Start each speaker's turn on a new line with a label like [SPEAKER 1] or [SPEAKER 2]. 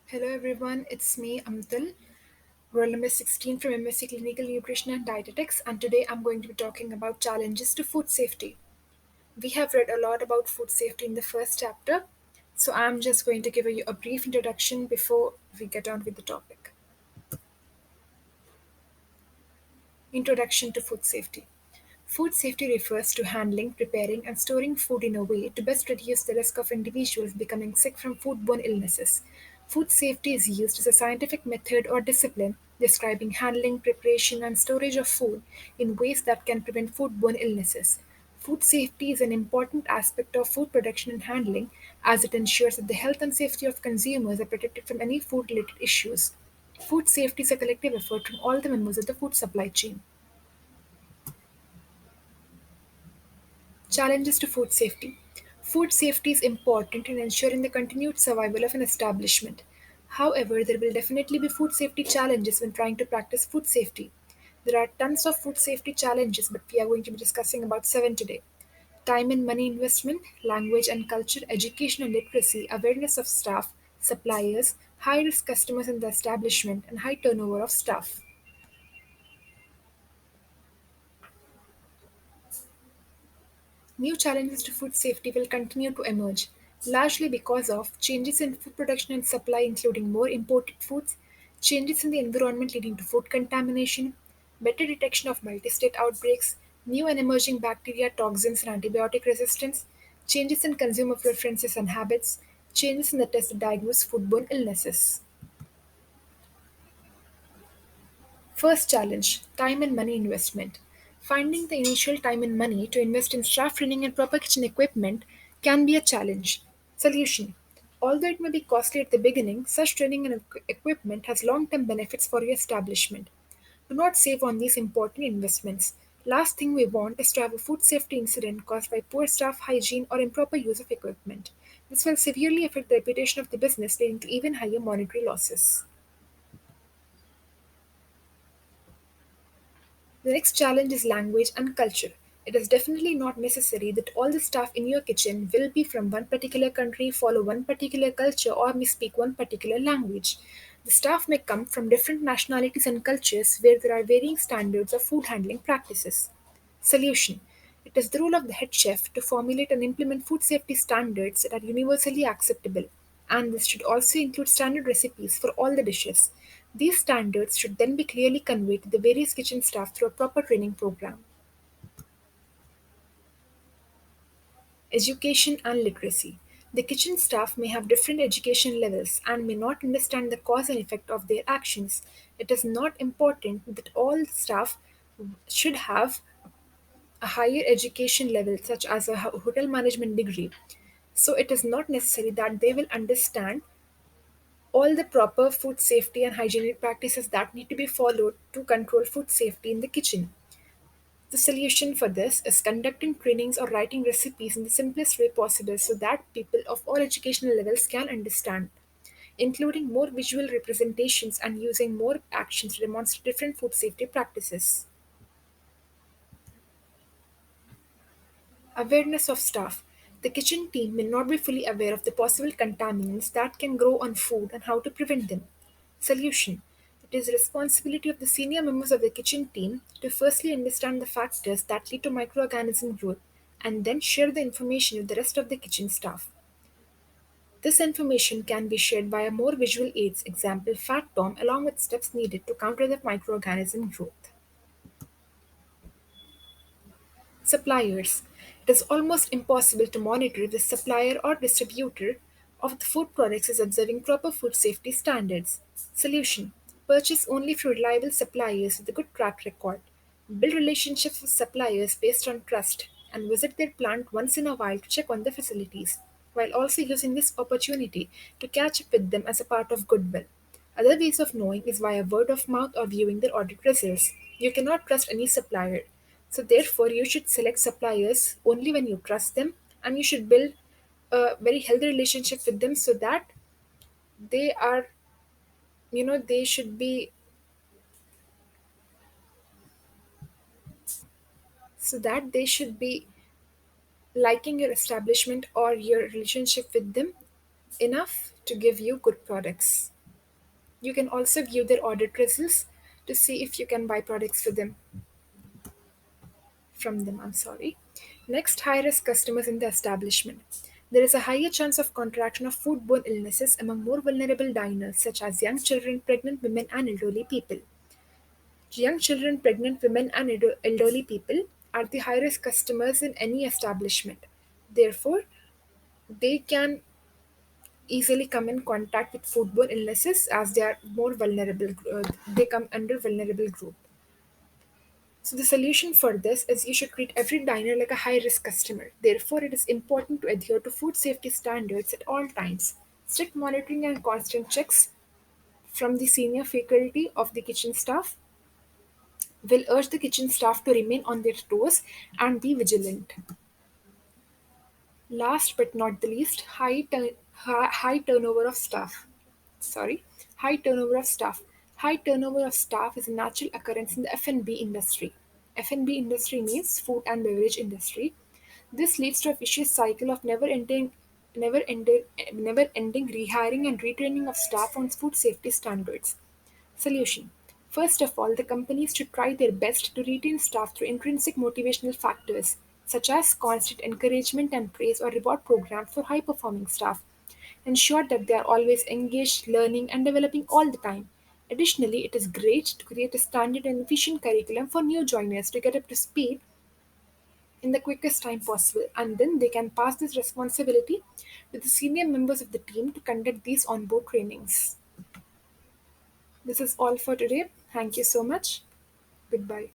[SPEAKER 1] Hello everyone, it's me Amatul, roll number 16 from MSc Clinical Nutrition and Dietetics, and today I'm going to be talking about challenges to food safety. We have read a lot about food safety in the first chapter, so I'm just going to give you a brief introduction before we get on with the topic. Introduction to food safety. Food safety refers to handling, preparing, and storing food in a way to best reduce the risk of individuals becoming sick from foodborne illnesses. Food safety is used as a scientific method or discipline describing handling, preparation, and storage of food in ways that can prevent foodborne illnesses. Food safety is an important aspect of food production and handling as it ensures that the health and safety of consumers are protected from any food related issues. Food safety is a collective effort from all the members of the food supply chain. Challenges to food safety. Food safety is important in ensuring the continued survival of an establishment. However, there will definitely be food safety challenges when trying to practice food safety. There are tons of food safety challenges, but we are going to be discussing about seven today. Time and money investment, language and culture, education and literacy, awareness of staff, suppliers, high risk customers in the establishment, and high turnover of staff. New challenges to food safety will continue to emerge, largely because of changes in food production and supply, including more imported foods, changes in the environment leading to food contamination, better detection of multi state outbreaks, new and emerging bacteria, toxins, and antibiotic resistance, changes in consumer preferences and habits, changes in the test to diagnose foodborne illnesses. First challenge, time and money investment. Finding the initial time and money to invest in staff training and proper kitchen equipment can be a challenge. Solution. Although it may be costly at the beginning, such training and equipment has long term benefits for your establishment. Do not save on these important investments. Last thing we want is to have a food safety incident caused by poor staff hygiene or improper use of equipment. This will severely affect the reputation of the business, leading to even higher monetary losses. The next challenge is language and culture. It is definitely not necessary that all the staff in your kitchen will be from one particular country, follow one particular culture, or may speak one particular language. The staff may come from different nationalities and cultures where there are varying standards of food handling practices. Solution. It is the role of the head chef to formulate and implement food safety standards that are universally acceptable, and this should also include standard recipes for all the dishes. These standards should then be clearly conveyed to the various kitchen staff through a proper training program. Education and literacy. The kitchen staff may have different education levels and may not understand the cause and effect of their actions. It is not important that all staff should have a higher education level, such as a hotel management degree. So, it is not necessary that they will understand all the proper food safety and hygienic practices that need to be followed to control food safety in the kitchen. The solution for this is conducting trainings or writing recipes in the simplest way possible so that people of all educational levels can understand, including more visual representations and using more actions to demonstrate different food safety practices. Awareness of staff. The kitchen team may not be fully aware of the possible contaminants that can grow on food and how to prevent them. Solution. It is the responsibility of the senior members of the kitchen team to firstly understand the factors that lead to microorganism growth and then share the information with the rest of the kitchen staff. This information can be shared via more visual aids, example fat tom, along with steps needed to counter the microorganism growth. Suppliers. It is almost impossible to monitor if the supplier or distributor of the food products is observing proper food safety standards. Solution. Purchase only from reliable suppliers with a good track record. Build relationships with suppliers based on trust and visit their plant once in a while to check on the facilities, while also using this opportunity to catch up with them as a part of goodwill. Other ways of knowing is via word of mouth or viewing their audit results. You cannot trust any supplier. So therefore you should select suppliers only when you trust them, and you should build a very healthy relationship with them so that they are they should be liking your establishment or your relationship with them enough to give you good products. You can also view their audit results to see if you can buy products for them from them. I'm sorry. Next, high risk customers in the establishment. There is a higher chance of contraction of foodborne illnesses among more vulnerable diners, such as young children, pregnant women, and elderly people. Young children, pregnant women, and elderly people are the high risk customers in any establishment. Therefore, they can easily come in contact with foodborne illnesses as they are more vulnerable. They come under vulnerable group. So the solution for this is you should treat every diner like a high risk customer. Therefore, it is important to adhere to food safety standards at all times. Strict monitoring and constant checks from the senior faculty of the kitchen staff will urge the kitchen staff to remain on their toes and be vigilant. Last but not the least, high turnover of staff. Sorry, high turnover of staff. High turnover of staff is a natural occurrence in the F&B industry. F&B industry means food and beverage industry. This leads to a vicious cycle of never-ending rehiring and retraining of staff on food safety standards. Solution. First of all, the companies should try their best to retain staff through intrinsic motivational factors, such as constant encouragement and praise or reward programs for high performing staff. Ensure that they are always engaged, learning, and developing all the time. Additionally, it is great to create a standard and efficient curriculum for new joiners to get up to speed in the quickest time possible, and then they can pass this responsibility to the senior members of the team to conduct these onboard trainings. This is all for today. Thank you so much. Goodbye.